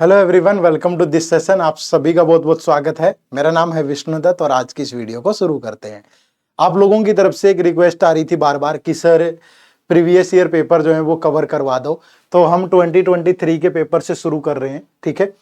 Hello everyone, welcome to this session. आप सभी का बहुत बहुत स्वागत है। मेरा नाम है विष्णुदत्त और आज की इस वीडियो को शुरू करते हैं। आप लोगों की तरफ से एक रिक्वेस्ट आ रही थी बार बार कि सर प्रीवियस ईयर पेपर जो है वो कवर करवा दो, तो हम 2023 के पेपर से शुरू कर रहे हैं। ठीक है,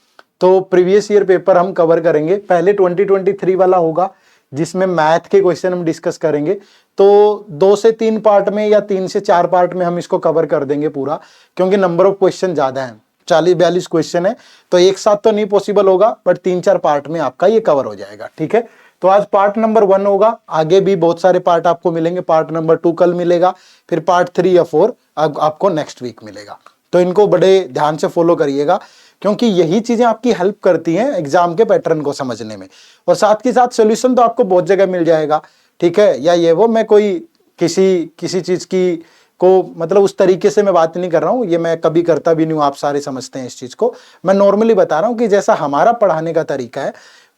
तो प्रीवियस ईयर पेपर हम कवर करेंगे। पहले 2023 वाला होगा जिसमें मैथ के क्वेश्चन हम डिस्कस करेंगे। तो 2 से 3 पार्ट में या 3 से 4 पार्ट में हम इसको कवर कर देंगे पूरा, क्योंकि नंबर ऑफ क्वेश्चन ज्यादा है, 40-42 क्वेश्चन है। तो एक साथ तो नहीं पॉसिबल होगा, बट 3-4 पार्ट में आपका ये कवर हो जाएगा। ठीक है, तो आज पार्ट नंबर 1 होगा। आगे भी बहुत सारे पार्ट आपको मिलेंगे। पार्ट नंबर 2 कल मिलेगा, फिर पार्ट 3 या 4 आपको नेक्स्ट वीक मिलेगा। तो इनको बड़े ध्यान से फॉलो करिएगा, क्योंकि यही चीजें आपकी हेल्प करती हैं एग्जाम के पैटर्न को समझने में। और साथ के साथ सोल्यूशन तो आपको बहुत जगह मिल जाएगा। ठीक है, या ये वो मैं कोई किसी चीज की को मतलब उस तरीके से मैं बात नहीं कर रहा हूं, ये मैं कभी करता भी नहीं हूं, आप सारे समझते हैं इस चीज को। मैं नॉर्मली बता रहा हूं कि जैसा हमारा पढ़ाने का तरीका है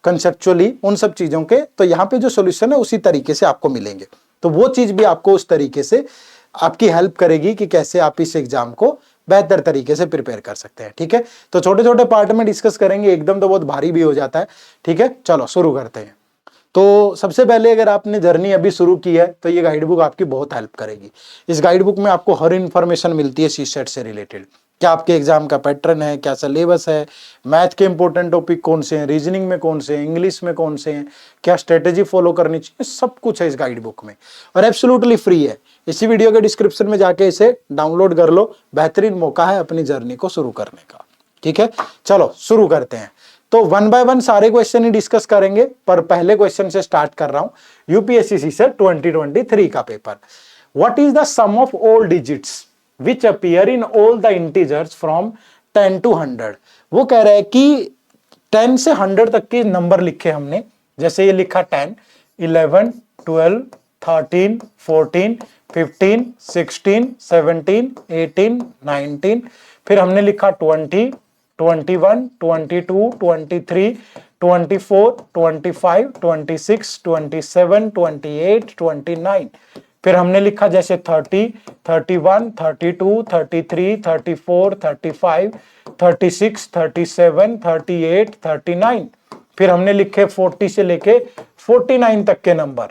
कंसेप्चुअली उन सब चीजों के, तो यहाँ पे जो सोल्यूशन है उसी तरीके से आपको मिलेंगे। तो वो चीज भी आपको उस तरीके से आपकी हेल्प करेगी कि कैसे आप इस एग्जाम को बेहतर तरीके से प्रिपेयर कर सकते हैं। ठीक है, तो छोटे छोटे पार्ट में डिस्कस करेंगे, एकदम तो बहुत भारी भी हो जाता है। ठीक है, चलो शुरू करते हैं। तो सबसे पहले अगर आपने जर्नी अभी शुरू की है तो ये गाइड बुक आपकी बहुत हेल्प करेगी। इस गाइड बुक में आपको हर इंफॉर्मेशन मिलती है सीसेट से रिलेटेड, क्या आपके एग्जाम का पैटर्न है, क्या सिलेबस है, मैथ के इंपॉर्टेंट टॉपिक कौन से हैं, रीजनिंग में कौन से हैं, इंग्लिश में कौन से हैं, क्या स्ट्रेटेजी फॉलो करनी चाहिए, सब कुछ है इस गाइड बुक में और एब्सोल्युटली फ्री है। इसी वीडियो के डिस्क्रिप्शन में जाके इसे डाउनलोड कर लो, बेहतरीन मौका है अपनी जर्नी को शुरू करने का। ठीक है, चलो शुरू करते हैं। तो 1 बाय 1 सारे क्वेश्चन ही डिस्कस करेंगे, पर पहले क्वेश्चन से स्टार्ट कर रहा हूं। यूपीएससी से 2023 का पेपर। What is the sum of all digits which appear in all the integers from 10 to 100। वो कह रहा है कि 10 से 100 तक के नंबर लिखे हमने, जैसे ये लिखा 10, 11, 12, 13, 14, 15, 16, 17, 18, 19, फिर हमने लिखा 20, 21, 22, 23, 24, 25, 26, 27, 28, 29, फिर हमने लिखा जैसे 30, 31, 32, 33, 34, 35, 36, 37, 38, 39, फिर हमने लिखे 40 से लेके 49 तक के नंबर,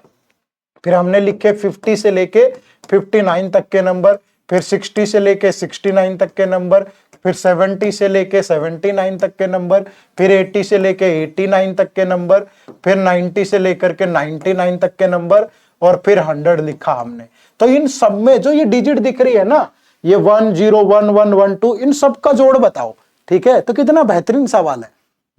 फिर हमने लिखे 50 से लेके 59 तक के नंबर, फिर 60 से लेके 69 तक के नंबर, फिर 70 से लेके 79 तक के नंबर, फिर 80 से लेके 89 तक के नंबर, फिर 90 से लेकर के 99 तक के नंबर, और फिर 100 लिखा हमने। तो इन सब में जो ये डिजिट दिख रही है ना, ये 1 0 1 1 1 2, इन सब का जोड़ बताओ। ठीक है, तो कितना बेहतरीन सवाल है।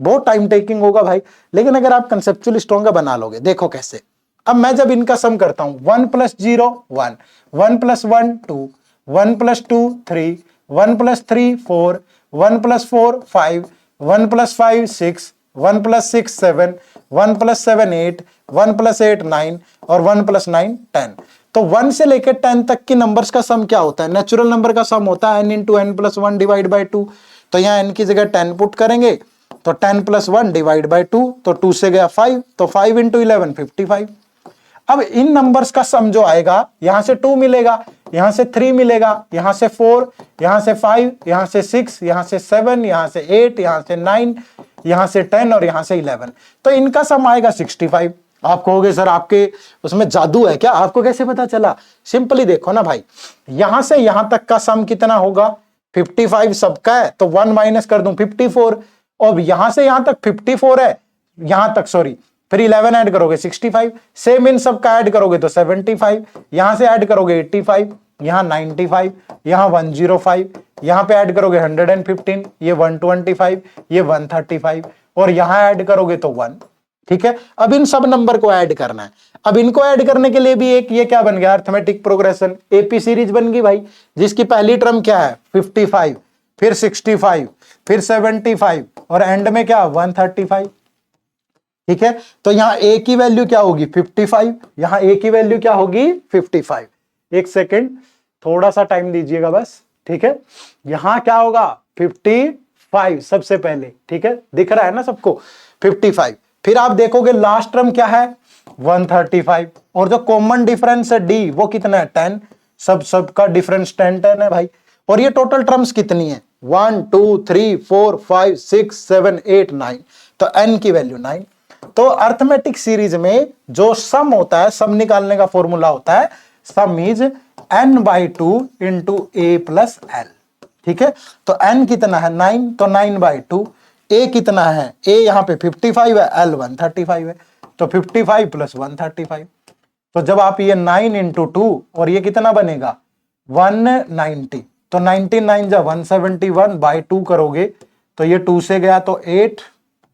बहुत टाइम टेकिंग होगा भाई, लेकिन अगर आप कंसेप्चुअली स्ट्रॉन्ग बना लोगे। देखो कैसे। अब मैं जब इनका सम करता हूं, 1 + 0 1, 1 + 1 2, 1 + 2 3, 1 + 3 4, 1 + 4 5, 1 + 5 6, 1 + 6 7, 1 + 7 8, 1 + 8 9 और 1 + 9 10। तो 1 से लेकर 10 तक की नंबर्स का सम क्या होता है? नेचुरल नंबर का सम होता है n × n + 1 / 2। तो यहाँ n की जगह 10 पुट करेंगे, तो 10 + 1 / 2, तो 2 से गया 5, तो 5 × 11 55। अब इन नंबर्स का सम जो आएगा, यहां से 2 मिलेगा, यहां से 3 मिलेगा, यहां से 4, यहां से 5, यहां से 6, यहां से 7, यहां से 8, यहां से 9, यहां से 10 और यहां से 11। तो इनका सम आएगा 65। आप कहोगे सर आपके उसमें जादू है क्या, आपको कैसे पता चला? सिंपली देखो ना भाई, यहां से यहां तक का सम कितना होगा? 55 सबका है, तो 1 माइनस कर दूं 54। और यहां से यहां तक 54 है, यहां तक सॉरी, फिर 11 ऐड करोगे 65, सेम इन सब का ऐड करोगे तो 75, यहां से ऐड करोगे 85, यहां 95, यहां 105, यहां पे ऐड करोगे 115, ये 125, ये 135 और यहां ऐड करोगे तो 1। ठीक है, अब इन सब नंबर को ऐड करना है। अब इनको ऐड करने के लिए भी एक ये क्या बन गया? अर्थमेटिक प्रोग्रेशन, एपी सीरीज बन गई भाई, जिसकी पहली टर्म क्या है? 55, फिर 65, फिर 75 और एंड में क्या? 135। ठीक है, तो यहां ए की वैल्यू क्या होगी? 55। यहां ए की वैल्यू क्या होगी? 55। एक सेकेंड, थोड़ा सा टाइम दीजिएगा बस। ठीक है, यहां क्या होगा? 55 सबसे पहले। ठीक है, दिख रहा है ना सबको? 55। फिर आप देखोगे लास्ट टर्म क्या है? 135। और जो कॉमन डिफरेंस है डी, वो कितना है? 10। सब का डिफरेंस 10 10 है भाई। और ये टोटल टर्म्स कितनी है? 1 2 3 4 5 6 7 8 9, तो n की वैल्यू 9। तो अर्थमेटिक सीरीज में जो सम होता है, सम निकालने का फॉर्मूला होता है सम is n/2 into a plus l। ठीक है, तो n कितना है 9, तो 9/2। a कितना है, a यहाँ पे 55 है, l 135 है, तो 55 प्लस 135। तो जब आप ये 9 इंटू 2 और ये कितना बनेगा 190, तो 99 जा 171/2 करोगे तो ये 2 से गया तो 8,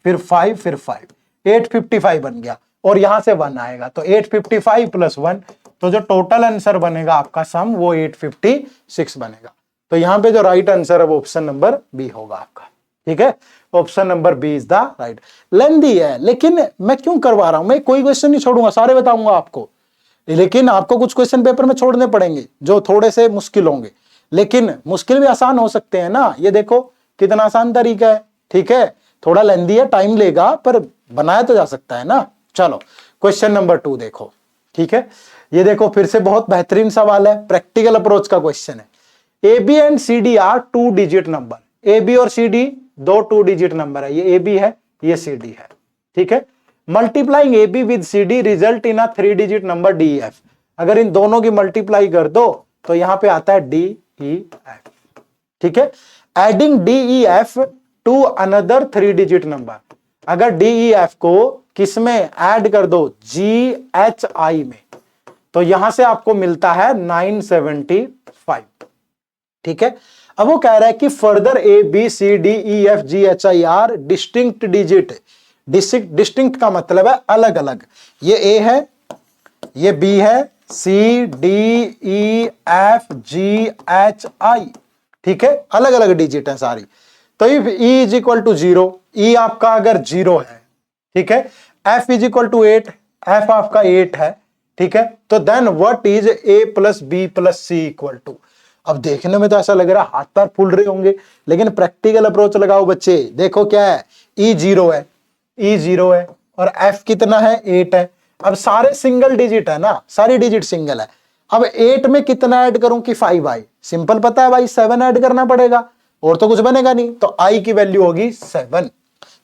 फिर 5, फिर 5, 855 बन गया, और यहां से 1 आएगा तो 855 प्लस 1, तो जो टोटल आंसर बनेगा आपका सम वो 856 बनेगा। तो यहां पे जो राइट आंसर है वो ऑप्शन नंबर बी होगा आपका। ठीक है, option number B is the right. लेंदी है, लेकिन मैं क्यों करवा रहा हूं, मैं कोई क्वेश्चन नहीं छोड़ूंगा, सारे बताऊंगा आपको, लेकिन आपको कुछ क्वेश्चन पेपर में छोड़ने पड़ेंगे जो थोड़े से मुश्किल होंगे, लेकिन मुश्किल भी आसान हो सकते हैं ना। ये देखो कितना आसान तरीका है। ठीक है, थोड़ा लेंदी है, टाइम लेगा, पर बनाया तो जा सकता है ना। चलो क्वेश्चन नंबर 2 देखो। ठीक है, ये देखो फिर से बहुत बेहतरीन सवाल है, प्रैक्टिकल अप्रोच का क्वेश्चन है। A B and C D are 2 digit number. A B और सी डी दो 2 डिजिट नंबर है, ये ए बी है, ये सी डी है। ठीक है, multiplying A B with C D result in a 3 digit number D F. अगर इन दोनों की मल्टीप्लाई कर दो तो यहां पे आता है डी ई एफ। ठीक है, adding D E F two another 3 digit number. अगर डी ई एफ को किस में ऐड कर दो, जी एच आई में, तो यहां से आपको मिलता है 975। ठीक है, अब वो कह रहा है कि further A B C D E F G H I are distinct digit. Distinct का मतलब है अलग अलग, ये ए है, ये बी है, C D E F G H I. ठीक है, अलग अलग डिजिट है सारी। तो if E is equal to 0, E आपका अगर 0 है, ठीक है, F is equal to 8, F आपका 8 है, ठीक है, तो then what is A plus B plus C equal to. अब देखने में तो ऐसा लग रहा है हाथ पैर फूल रहे होंगे, लेकिन प्रैक्टिकल अप्रोच लगाओ बच्चे। देखो क्या है, ई 0 है, ई 0 है, और एफ कितना है 8 है। अब सारे सिंगल डिजिट है ना, सारी डिजिट सिंगल है। अब 8 में कितना ऐड करूं कि 5 आई, सिंपल पता है भाई, 7 ऐड करना पड़ेगा, और तो कुछ बनेगा नहीं। तो आई की वैल्यू होगी 7,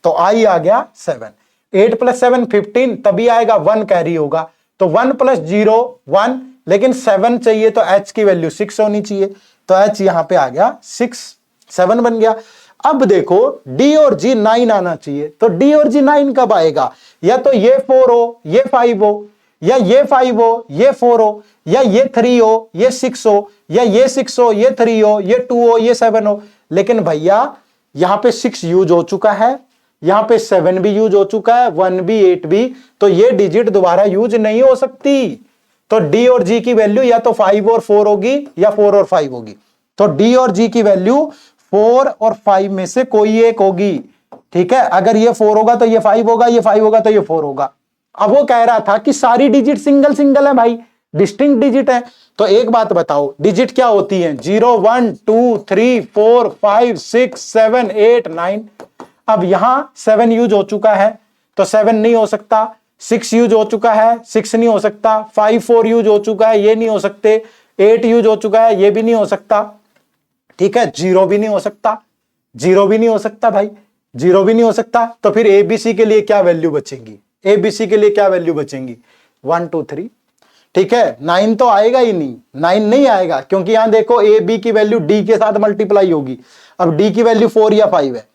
तो आई आ गया 7। 8 प्लस 7 15, तभी आएगा 1 कैरी होगा, तो 1 प्लस 0 1, लेकिन 7 चाहिए तो h की वैल्यू 6 होनी चाहिए, तो h यहां पे आ गया 6, 7 बन गया। अब देखो d और g 9 आना चाहिए, तो d और g 9 कब आएगा, या तो ये 4 हो, ये 5 हो, या ये 5 हो, ये 4 हो, या ये 3 हो, ये 6 हो, या ये 6 हो, ये 3 हो, ये 2 हो, ये 7 हो। लेकिन भैया यहां पे 6 यूज हो चुका है, यहां पे 7 भी यूज हो चुका है, 1 भी 8 भी, तो ये डिजिट दोबारा यूज नहीं हो सकती। तो d और g की वैल्यू या तो 5 और 4 होगी, या 4 और 5 होगी। तो d और g की वैल्यू 4 और 5 में से कोई एक होगी। ठीक है, अगर ये 4 होगा तो ये 5 होगा, ये 5 होगा तो ये 4 होगा। अब वो कह रहा था कि सारी डिजिट सिंगल सिंगल है भाई, डिस्टिंक्ट डिजिट है। तो एक बात बताओ, डिजिट क्या होती है, 0 1 2 3 4 5 6 7 8 9। अब यहां 7 यूज हो चुका है, तो 7 नहीं हो सकता, 6 यूज हो चुका है, 6 नहीं हो सकता, 5 4 यूज हो चुका है, ये नहीं हो सकते, 8 यूज हो चुका है, ये भी नहीं हो सकता। ठीक है, 0 भी नहीं हो सकता, 0 भी नहीं हो सकता भाई, 0 भी नहीं हो सकता। तो फिर एबीसी के लिए क्या वैल्यू बचेंगी, एबीसी के लिए क्या वैल्यू बचेंगी, 1 2 3। ठीक है, 9 तो आएगा ही नहीं, 9 नहीं आएगा, क्योंकि यहां देखो ए बी की वैल्यू डी के साथ मल्टीप्लाई होगी। अब डी की वैल्यू 4 या 5 है,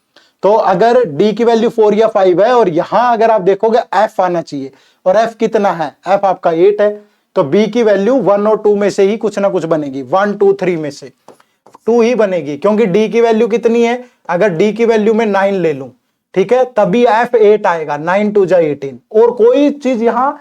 तो अगर डी की वैल्यू 4 या 5 है, और यहां अगर आप देखोगे एफ आना चाहिए, और एफ कितना है, एफ आपका 8 है, तो बी की वैल्यू 1 और 2 में से ही कुछ ना कुछ बनेगी, 1 2 3 में से 2 ही बनेगी, क्योंकि डी की वैल्यू कितनी है, अगर डी की वैल्यू में 9 ले लूं, ठीक है, तभी एफ 8 आएगा, 9 2 जा 18, और कोई चीज यहां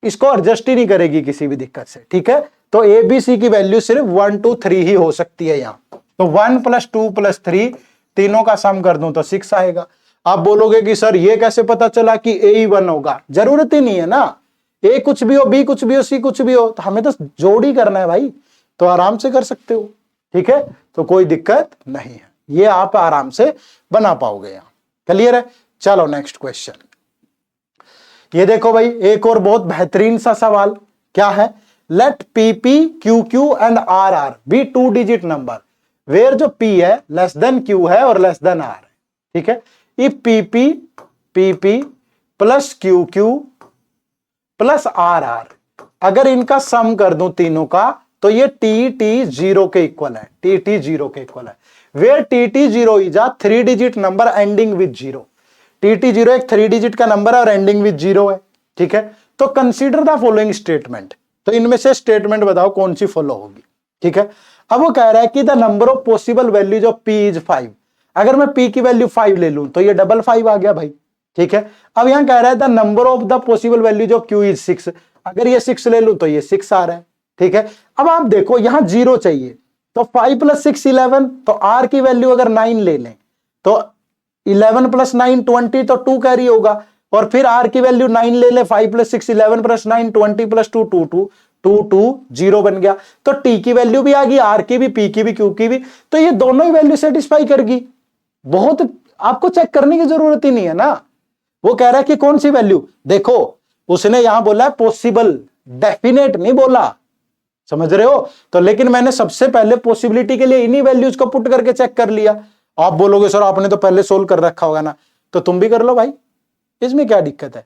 इसको एडजस्ट ही नहीं करेगी किसी भी दिक्कत से। ठीक है, तो ए बी सी की वैल्यू सिर्फ 1 2 3 ही हो सकती है यहां। तो 1 + 2 + 3 तीनों का सम कर दूं तो 6 आएगा। आप बोलोगे कि सर ये कैसे पता चला कि ए ही 1 होगा, जरूरत ही नहीं है ना, ए कुछ भी हो, बी कुछ भी हो, सी कुछ भी हो, तो हमें तो जोड़ ही करना है भाई, तो आराम से कर सकते हो। ठीक है, तो कोई दिक्कत नहीं है, ये आप आराम से बना पाओगे यहां। क्लियर है, चलो नेक्स्ट क्वेश्चन। ये देखो भाई एक और बहुत बेहतरीन सा सवाल, क्या है, let P P Q Q and R R be 2 digit number. Where जो P है लेस देन Q है और लेस देन R है, ठीक है। If PP plus QQ plus RR, अगर इनका सम कर दूं तीनों का तो ये TT 0 के इक्वल है, TT 0 के इक्वल है। Where TT 0 is a 3 digit number ending with 0। TT 0 एक 3 डिजिट का नंबर है और एंडिंग विद 0 है, ठीक है। तो कंसीडर द फॉलोइंग स्टेटमेंट, तो इनमें से स्टेटमेंट बताओ कौन सी फॉलो होगी, ठीक है। अब वो कह रहा है कि the number of possible values of P is 5। अगर मैं P की वैल्यू 5 ले लूं तो ये डबल 5 आ गया भाई, ठीक है। अब यहां कह रहा है the number of the possible values of Q is 6। अगर ये 6 ले लूं तो ये 6 आ रहा है, ठीक है। अब आप देखो यहां 0 चाहिए, तो 5 प्लस 6 11, तो R की वैल्यू अगर 9 ले लें तो 11 प्लस 9 20, तो 2 कैरी होगा। और फिर R की वैल्यू 9 ले ले, 5 प्लस 6 11 प्लस 9 20 प्लस 2 2 2 2 2 0 बन गया। तो T की वैल्यू भी आ गई, R की भी, P की भी, Q की भी, तो ये दोनों ही वैल्यू सेटिस्फाई करेगी। बहुत आपको चेक करने की जरूरत ही नहीं है ना। वो कह रहा है कि कौन सी वैल्यू, देखो उसने यहां बोला है पॉसिबल, डेफिनेट नहीं बोला, समझ रहे हो। तो लेकिन मैंने सबसे पहले पॉसिबिलिटी के लिए इन्हीं वैल्यूज को पुट करके चेक कर लिया। आप बोलोगे सर आपने तो पहले सोल्व कर रखा होगा ना, तो तुम भी कर लो भाई, इसमें क्या दिक्कत है।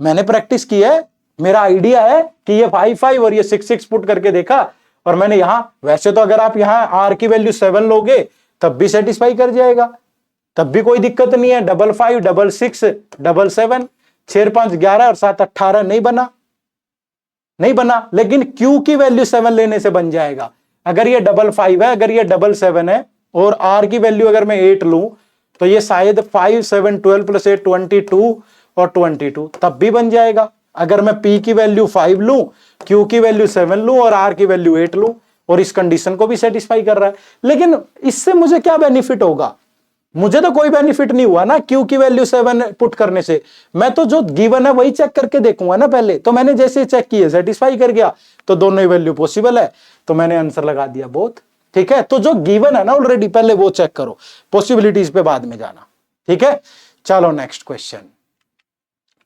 मैंने प्रैक्टिस की है, मेरा आइडिया है कि ये 5 5 और ये 6 6 पुट करके देखा, और मैंने यहां, वैसे तो अगर आप यहां R की वैल्यू 7 लोगे तब भी सेटिस्फाई कर जाएगा, तब भी कोई दिक्कत नहीं है। 5 5 6 6 7 7 6 5 11 और 7 18 नहीं बना, लेकिन Q की वैल्यू 7 लेने से बन जाएगा। अगर ये 5 5 है, अगर ये 7 7 है, और R की वैल्यू अगर मैं 8 लूं तो ये शायद 5 7 12 प्लस 8 22 और 22, तब भी बन जाएगा। अगर मैं P की वैल्यू 5 लूं, Q की वैल्यू 7 लूं और R की वैल्यू 8 लूं, और इस कंडीशन को भी सेटिस्फाई कर रहा है। लेकिन इससे मुझे क्या बेनिफिट होगा, मुझे तो कोई बेनिफिट नहीं हुआ ना Q की वैल्यू 7 पुट करने से। मैं तो जो गिवन है वही चेक करके देखूंगा ना पहले। तो मैंने जैसे चेक किया सेटिस्फाई कर गया, तो दोनों ही वैल्यू पॉसिबल है, तो मैंने आंसर लगा दिया बोथ, ठीक है। तो जो गिवन है ना ऑलरेडी पहले वो चेक करो, पॉसिबिलिटीज पे बाद में जाना, ठीक है। चलो नेक्स्ट क्वेश्चन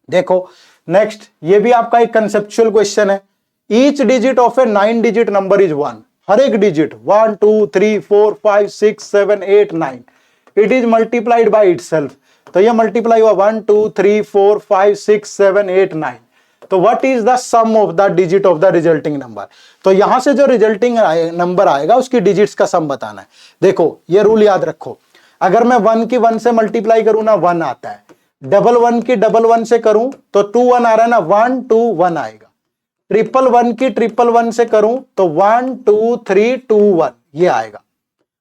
देखो। नेक्स्ट ये भी आपका एक कंसेप्चुअल क्वेश्चन है। Each digit of A 9 digit number is 1। हर एक digit 1 2 3 4 5 6 7 8 9, it is multiplied by itself. तो ये मल्टीप्लाई हुआ 1 2 3 4 5 6 7 8 9। तो what is the sum of the digit of the resulting number. तो यहां से जो रिजल्टिंग नंबर आएगा उसकी डिजिट्स का सम बताना है। देखो ये रूल याद रखो, अगर मैं 1 की 1 से मल्टीप्लाई करूं ना 1 आता है, 1 की 1 से करूं तो 2 1 आ रहा है ना, 1 2 1 आएगा। 1 की 1 से करूं तो 1 2 3 2 1 ये आएगा।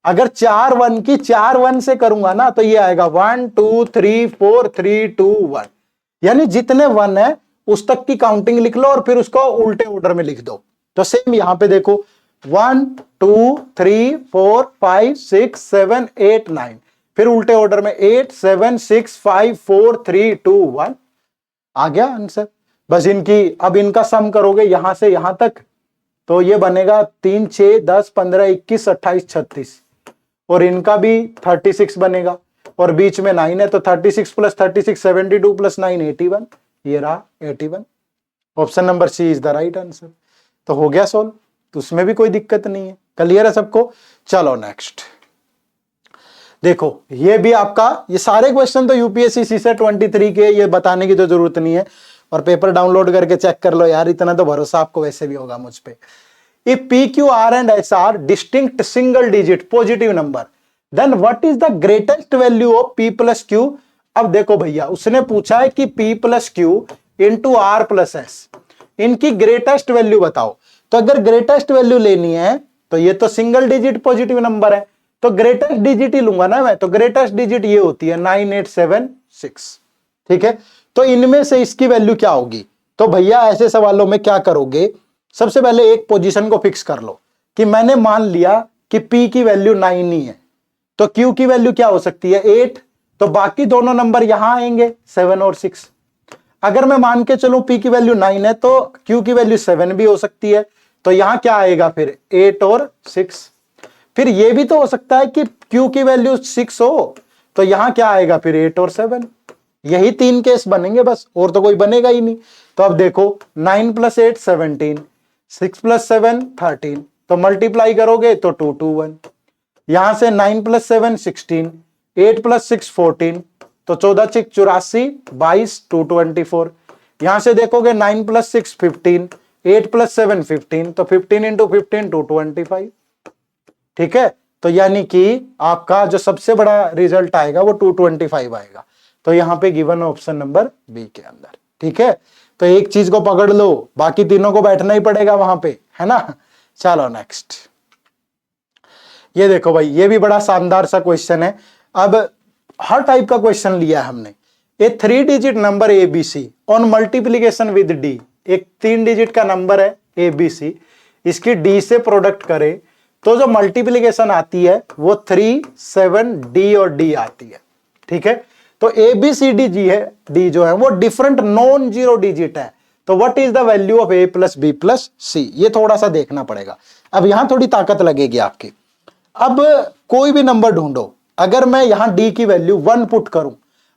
अगर 4 1 की 4 1 से करूंगा ना तो ये आएगा 1 2 3 4 3 2 1। यानी जितने 1 है उस तक की काउंटिंग लिख लो और फिर उसको उल्टे ऑर्डर में लिख दो। तो सेम यहां पे देखो 1 2 3 4 5 6 7 8 9, फिर उल्टे ऑर्डर में 8 7 6 5 4 3 2 1 आ गया आंसर। बस इनकी अब इनका सम करोगे यहां से यहां तक तो ये बनेगा 3 6 10 15 21 28 36, और इनका भी 36 बनेगा, और बीच में 9 है तो 36 प्लस 36 72 प्लस 9 81, ये रहा 81। Option number C is the right answer. तो हो गया सोल्व, तो उसमें भी कोई दिक्कत नहीं है। क्लियर है सबको। चलो नेक्स्ट देखो, ये भी आपका, ये सारे क्वेश्चन तो यूपीएससी सीसेट 23 के, ये बताने की तो जरूरत नहीं है, और पेपर डाउनलोड करके चेक कर लो यार, इतना तो भरोसा आपको वैसे भी होगा मुझ पे। If P, Q, R and S are distinct single digit positive number, then what is the greatest value of P plus Q? अब देखो भैया उसने पूछा है कि P plus Q into R plus S, इनकी ग्रेटेस्ट वैल्यू बताओ। तो अगर ग्रेटेस्ट वैल्यू लेनी है तो ये तो सिंगल डिजिट पॉजिटिव नंबर है, तो ग्रेटेस्ट डिजिट ही लूंगा ना मैं। तो ग्रेटेस्ट डिजिट ये होती है 9876, ठीक है। तो इनमें से इसकी वैल्यू क्या होगी। तो भैया ऐसे सवालों में क्या करोगे, सबसे पहले एक पोजीशन को फिक्स कर लो कि मैंने मान लिया कि P की वैल्यू 9 ही है, तो Q की वैल्यू क्या हो सकती है 8, तो बाकी दोनों नंबर यहां आएंगे 7 और 6। अगर मैं मान के चलूं P की वैल्यू 9 है तो Q की वैल्यू 7 भी हो सकती है, तो यहां क्या आएगा फिर 8 और 6। फिर यह भी तो हो सकता है कि Q की वैल्यू 6 हो, तो यहां क्या आएगा फिर 8 और 7। यही 3 केस बनेंगे बस, और तो कोई बनेगा ही नहीं। तो अब देखो 9 प्लस 8 17, 6 प्लस 7 13, तो मल्टीप्लाई करोगे तो 2 2 1। यहां से 9 + 7 16, 8 + 6 14, तो 14 × 6 84, 22 224। यहां से देखोगे 9 + 6 15, 8 + 7 15, तो 15 × 15 225। ठीक है, तो यानी कि आपका जो सबसे बड़ा रिजल्ट आएगा वो 225 आएगा। तो यहां पे गिवन ऑप्शन नंबर बी के अंदर। ठीक है, तो एक चीज को पकड़ लो, बाकी तीनों को बैठना ही पड़ेगा वहां पे, है ना। चलो नेक्स्ट, ये देखो भाई, ये भी बड़ा शानदार सा क्वेश्चन है। अब हर टाइप का क्वेश्चन लिया है हमने। ए 3 digit number ABC on multiplication with D, एक 3 डिजिट का नंबर है एबीसी, इसकी डी से प्रोडक्ट करे तो जो मल्टीप्लीकेशन आती है वो 3 7 डी और डी आती है। ठीक है, तो एबीसीडी जी है, डी जो है वो डिफरेंट नॉन जीरो डिजिट है, तो what is the value of A plus B plus C, ये थोड़ा सा देखना पड़ेगा। अब यहां थोड़ी ताकत लगेगी आपकी। अब कोई भी नंबर ढूंढो, अगर मैं यहां डी की वैल्यू 1 पुट करूं,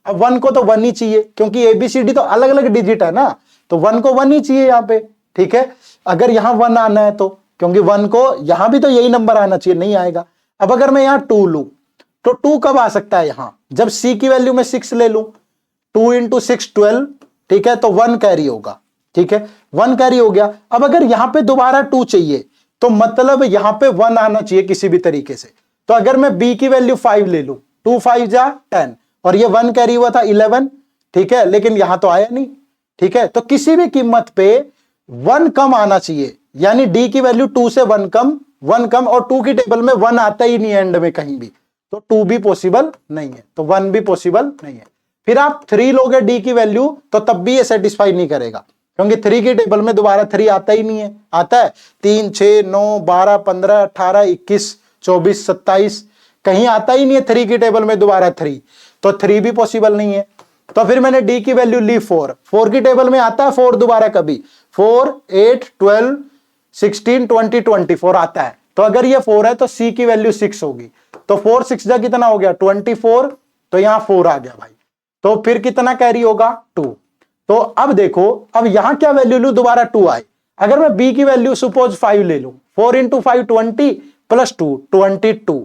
अब 1 को तो 1 ही चाहिए क्योंकि एबीसीडी तो अलग अलग डिजिट है ना, तो 1 को 1 ही चाहिए यहां पे। ठीक है, अगर यहां 1 आना है तो, क्योंकि 1 को यहां भी तो यही नंबर आना चाहिए, नहीं आएगा। अब अगर मैं यहां 2 लूं तो 2 कब आ सकता है, यहां जब सी की वैल्यू में 6 ले लूं, 2 × 6 12। ठीक है, तो 1 कैरी होगा। ठीक है, 1 कैरी हो गया। अब अगर यहां पे दोबारा 2 चाहिए तो मतलब यहां पे 1 आना चाहिए किसी भी तरीके से। तो अगर मैं b की वैल्यू 5 ले लूं, 2 5 जा 10, और ये 1 कैरी हुआ था 11। ठीक है, लेकिन यहां तो आया नहीं। ठीक है, तो किसी भी कीमत पे 1 कम आना चाहिए, यानी d की वैल्यू 2 से 1 कम, 1 कम, और 2 की टेबल में 1 आता ही नहीं एंड में कहीं भी, तो 2 भी पॉसिबल नहीं है, तो 1 भी पॉसिबल नहीं है। फिर आप 3 लोगे d की वैल्यू तो तब भी ये सेटिस्फाई नहीं करेगा, क्योंकि 3 की टेबल में दोबारा 3 आता ही नहीं है। आता है 3 6 9 12 15 18 21 24 27, कहीं आता ही नहीं है 3 की टेबल में दोबारा 3, तो 3 भी पॉसिबल नहीं है। तो फिर मैंने डी की वैल्यू ली 4, 4 की टेबल में आता है 4 दोबारा कभी, 4 8 12 16 20 24 आता है। तो अगर ये 4 है तो सी की वैल्यू 6 होगी, तो 4 6 जा कितना हो गया 24, तो यहां 4 आ गया भाई। तो फिर कितना कैरी होगा 2। तो अब देखो, अब यहां क्या वैल्यू लू, दोबारा 2 आए। अगर मैं बी की वैल्यू सपोज 5 ले लूं, 4 × 5 20 + 2 22,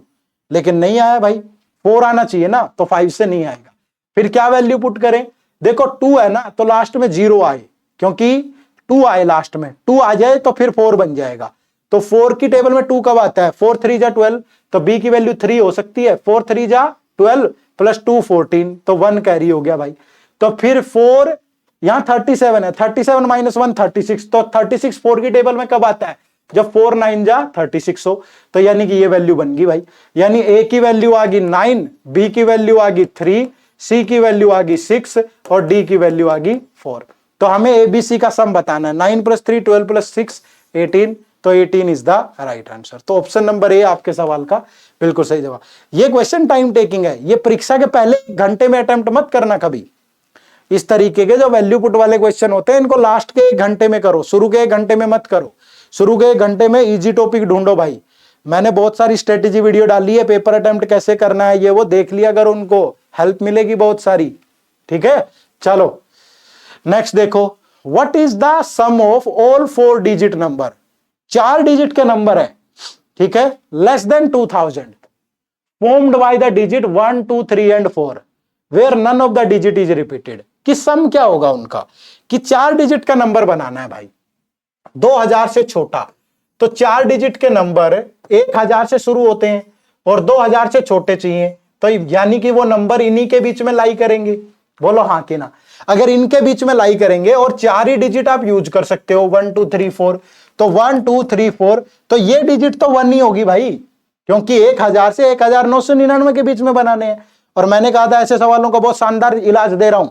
लेकिन नहीं आया भाई, 4 आना चाहिए ना, तो 5 से नहीं आएगा। फिर क्या वैल्यू पुट करें, देखो 2 है ना, तो लास्ट में 0 आए, क्योंकि 2 आए लास्ट में, 2 आ जाए तो फिर 4 बन जाएगा। तो 4 की टेबल में 2 कब आता है, 4 3 जा 12, तो बी की वैल्यू 3 हो सकती है, 4 3 जा 12 + 2 14, तो 1 कैरी हो गया भाई। तो फिर 4 यहां 37 है, 37 - 1 36, तो 36 4 की टेबल में कब आता है, जब 4 9 जा 36 हो। तो यानी कि ये वैल्यू बन गई भाई, यानी ए की वैल्यू आ गई 9, बी की वैल्यू आ गई 3, सी की वैल्यू आ गई 6 और डी की वैल्यू आ गई 4। तो हमें एबीसी का सम बताना है, 9 + 3 12 + 6 18, तो 18 इज द राइट आंसर। तो ऑप्शन नंबर ए आपके सवाल का बिल्कुल सही जवाब। ये क्वेश्चन टाइम टेकिंग है, ये परीक्षा के पहले घंटे में अटेम्प्ट मत करना कभी। इस तरीके के जो वैल्यू पुट वाले क्वेश्चन होते हैं इनको लास्ट के 1 घंटे में करो, शुरू के 1 घंटे में मत करो। शुरू के 1 घंटे में इजी टॉपिक ढूंढो भाई। मैंने बहुत सारी स्ट्रेटेजी वीडियो डाली है, पेपर अटेम्प्ट कैसे करना है ये वो देख लिया, अगर उनको हेल्प मिलेगी बहुत सारी। ठीक है, चलो नेक्स्ट देखो, what is the sum of all 4 digit number, 4 digit के नंबर है, ठीक है, less than 2000 formed by the digit 1 2 3 and 4 where none of the digit is repeated. कि सम क्या होगा उनका, कि 4 डिजिट का नंबर बनाना है भाई, 2000 से छोटा। तो 4 डिजिट के नंबर 1000 से शुरू होते हैं और 2000 से छोटे चाहिए, तो यानी कि वो नंबर इन्हीं के बीच में लाई करेंगे। बोलो हाँ कि ना। अगर इनके बीच में लाई करेंगे और 4 ही डिजिट आप यूज कर सकते हो, 1 2 3 4, तो 1 2 3 4, तो ये डिजिट तो 1 ही होगी भाई, क्योंकि 1000 से 1999 के बीच में बनाने हैं। और मैंने कहा था ऐसे सवालों का बहुत शानदार इलाज दे रहा हूं।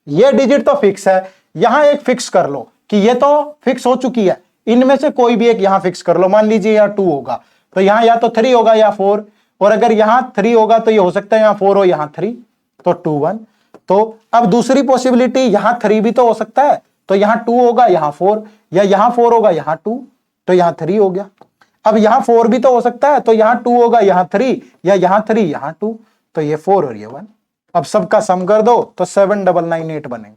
ये डिजिट तो फिक्स है, यहां एक फिक्स कर लो कि ये तो फिक्स हो चुकी है, इनमें से कोई भी एक यहां फिक्स कर लो। मान लीजिए यहाँ 2 होगा तो यहां या तो 3 होगा या 4, और अगर यहां 3 होगा तो ये हो सकता है यहां 4 हो यहां 3, तो 2 1। तो अब दूसरी पॉसिबिलिटी, यहां 3 भी तो हो सकता है, तो यहां 2 होगा यहां 4, या यहां 4 होगा यहां 2, तो यहां 3 हो गया। अब यहां 4 भी तो हो सकता है, तो यहां 2 होगा यहां 3, या यहां 3 यहां 2, तो ये 4 और ये 1। अब सबका सम कर दो तो 7998 बनेंगे,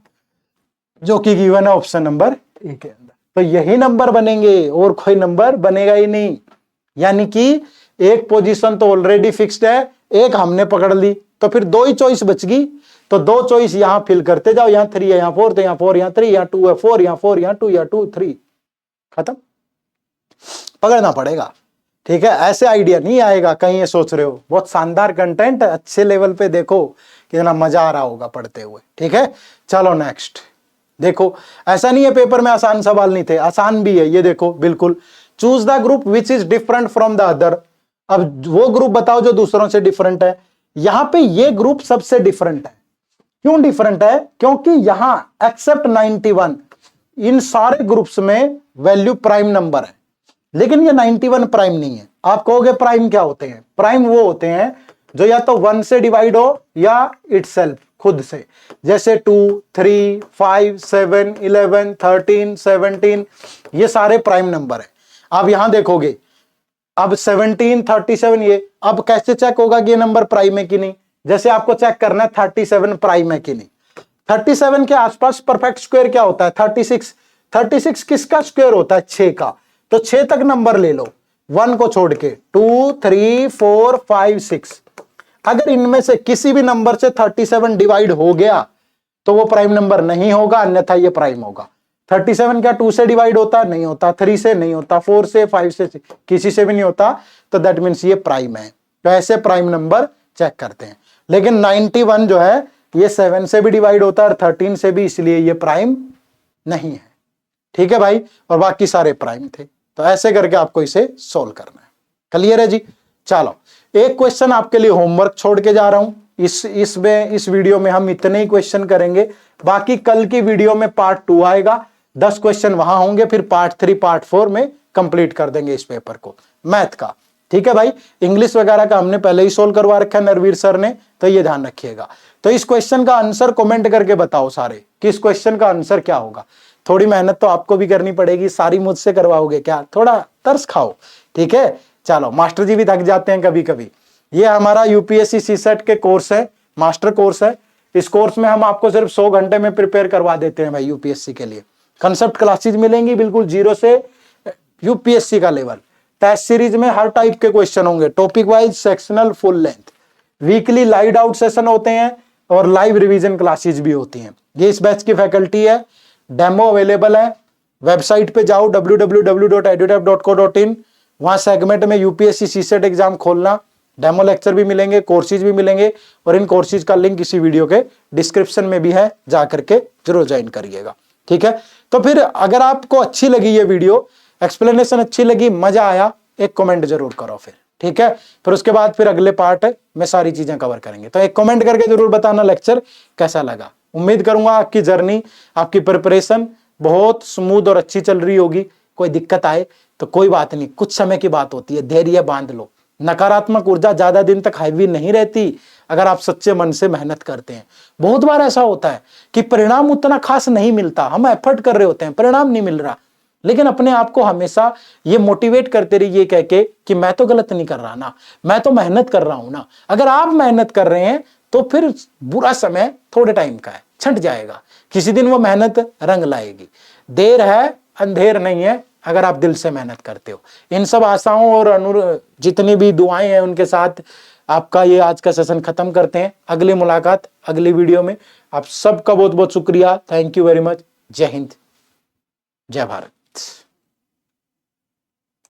जो कि गिवन है ऑप्शन नंबर ए के अंदर। तो यही नंबर बनेंगे और कोई नंबर बनेगा ही नहीं। यानी कि एक पोजीशन तो ऑलरेडी फिक्स्ड है, एक हमने पकड़ ली, तो फिर 2 ही चॉइस बच गई। तो 2 चॉइस यहां फिल करते जाओ, यहां 3 है, यहां 4 है, यहां 4, यहां 3, यहां 2 है, 4, यहां 4, यहां 2, यहां 2, 3, खत्म। पकड़ना पड़ेगा, ठीक है। ऐसे आइडिया नहीं आएगा, कहीं ये सोच रहे हो। बहुत शानदार कंटेंट, अच्छे लेवल पे देखो, कितना मजा आ रहा होगा पढ़ते हुए, ठीक है। चलो नेक्स्ट देखो, ऐसा नहीं है पेपर में आसान सवाल नहीं थे, आसान भी है। ये देखो बिल्कुल, choose the group which is different from the other. अब वो ग्रुप बताओ जो दूसरों से डिफरेंट है। यहां पे ये ग्रुप सबसे डिफरेंट है। क्यों डिफरेंट है? क्योंकि यहां एक्सेप्ट 91 इन सारे ग्रुप्स में वैल्यू प्राइम नंबर है, लेकिन ये 91 प्राइम नहीं है। आप कहोगे प्राइम क्या होते हैं? प्राइम वो होते हैं जो या तो 1 से डिवाइड हो या इटसेल्फ खुद से, जैसे 2, 3, 5, 7, 11, 13, 17, ये सारे प्राइम नंबर है। आप यहां देखोगे, अब 17, 37, ये अब कैसे चेक होगा कि ये नंबर प्राइम है कि नहीं? जैसे आपको चेक करना है 37 प्राइम है कि नहीं। 37 के आसपास परफेक्ट स्क्वायर क्या होता है? 36। 36 किसका स्क्वायर होता है? 6 का। तो 6 तक नंबर ले लो 1 को छोड़ के, 2, 3, 4, 5, 6। अगर इनमें से किसी भी नंबर से 37 डिवाइड हो गया तो वो प्राइम नंबर नहीं होगा, अन्यथा ये प्राइम होगा। 37 क्या 2 से डिवाइड होता? नहीं होता। 3 से नहीं होता, 4 से, 5 से, किसी से भी नहीं होता। तो दैट मीन्स ये प्राइम है। तो ऐसे प्राइम नंबर चेक करते हैं। लेकिन 91 जो है ये 7 से भी डिवाइड होता है और 13 से भी, इसलिए ये प्राइम नहीं है, ठीक है भाई। और बाकी सारे प्राइम थे। तो ऐसे करके आपको इसे सोल्व करना है। क्लियर है जी? चलो एक क्वेश्चन आपके लिए होमवर्क छोड़ के जा रहा हूं। इस वीडियो में हम इतने ही क्वेश्चन करेंगे। बाकी कल की वीडियो में पार्ट 2 आएगा, 10 क्वेश्चन वहां होंगे, फिर पार्ट 3 पार्ट 4 में कंप्लीट कर देंगे इस पेपर को, मैथ का, ठीक है भाई। इंग्लिश वगैरह का हमने पहले ही सोल्व करवा रखा है नरवीर सर ने, तो ये ध्यान रखिएगा। तो इस क्वेश्चन का आंसर कमेंट करके बताओ सारे कि इस क्वेश्चन का आंसर क्या होगा। थोड़ी मेहनत तो आपको भी करनी पड़ेगी, सारी मुझसे करवाओगे क्या? थोड़ा तरस खाओ, ठीक है। चलो, मास्टर जी भी थक जाते हैं कभी कभी। ये हमारा यूपीएससी सीसेट के कोर्स है, मास्टर कोर्स है। इस कोर्स में हम आपको सिर्फ 100 घंटे में प्रिपेयर करवा देते हैं भाई यूपीएससी के लिए। कंसेप्ट क्लासेज मिलेंगी बिल्कुल 0 से यूपीएससी का लेवल। टेस्ट सीरीज में हर टाइप के क्वेश्चन होंगे, topic wise, sectional, full length. Weekly live doubt session होते हैं और लाइव रिवीजन क्लासेज भी होती हैं। ये इस बैच की फैकल्टी है। डेमो अवेलेबल है, वेबसाइट पे जाओ www.edutap.co.in, वहां सेगमेंट में यूपीएससी सीसेट एग्जाम खोलना, डेमो लेक्चर भी मिलेंगे, कोर्सेज भी मिलेंगे, और इन कोर्सेज का लिंक इसी वीडियो के डिस्क्रिप्शन में भी है, जा करके जरूर ज्वाइन करिएगा, ठीक है। तो फिर अगर आपको अच्छी लगी ये वीडियो, एक्सप्लेनेशन अच्छी लगी, मजा आया, एक कमेंट जरूर करो फिर, ठीक है। फिर उसके बाद फिर अगले पार्ट में सारी चीजें कवर करेंगे। तो एक कमेंट करके जरूर बताना लेक्चर कैसा लगा। उम्मीद करूंगा आपकी जर्नी, आपकी प्रिपरेशन बहुत स्मूथ और अच्छी चल रही होगी। कोई दिक्कत आए तो कोई बात नहीं, कुछ समय की बात होती है, धैर्य बांध लो। नकारात्मक ऊर्जा ज्यादा दिन तक हावी नहीं रहती अगर आप सच्चे मन से मेहनत करते हैं। बहुत बार ऐसा होता है कि परिणाम उतना खास नहीं मिलता, हम एफर्ट कर रहे होते हैं, परिणाम नहीं मिल रहा, लेकिन अपने आप को हमेशा ये मोटिवेट करते रहिए कह के कि मैं तो गलत नहीं कर रहा ना, मैं तो मेहनत कर रहा हूं ना। अगर आप मेहनत कर रहे हैं तो फिर बुरा समय थोड़े टाइम का है, छंट जाएगा, किसी दिन वो मेहनत रंग लाएगी। देर है अंधेर नहीं है अगर आप दिल से मेहनत करते हो। इन सब आशाओं और जितनी भी दुआएं हैं उनके साथ आपका ये आज का सेशन खत्म करते हैं। अगली मुलाकात अगली वीडियो में। आप सबका बहुत बहुत शुक्रिया, थैंक यू वेरी मच। जय हिंद, जय भारत।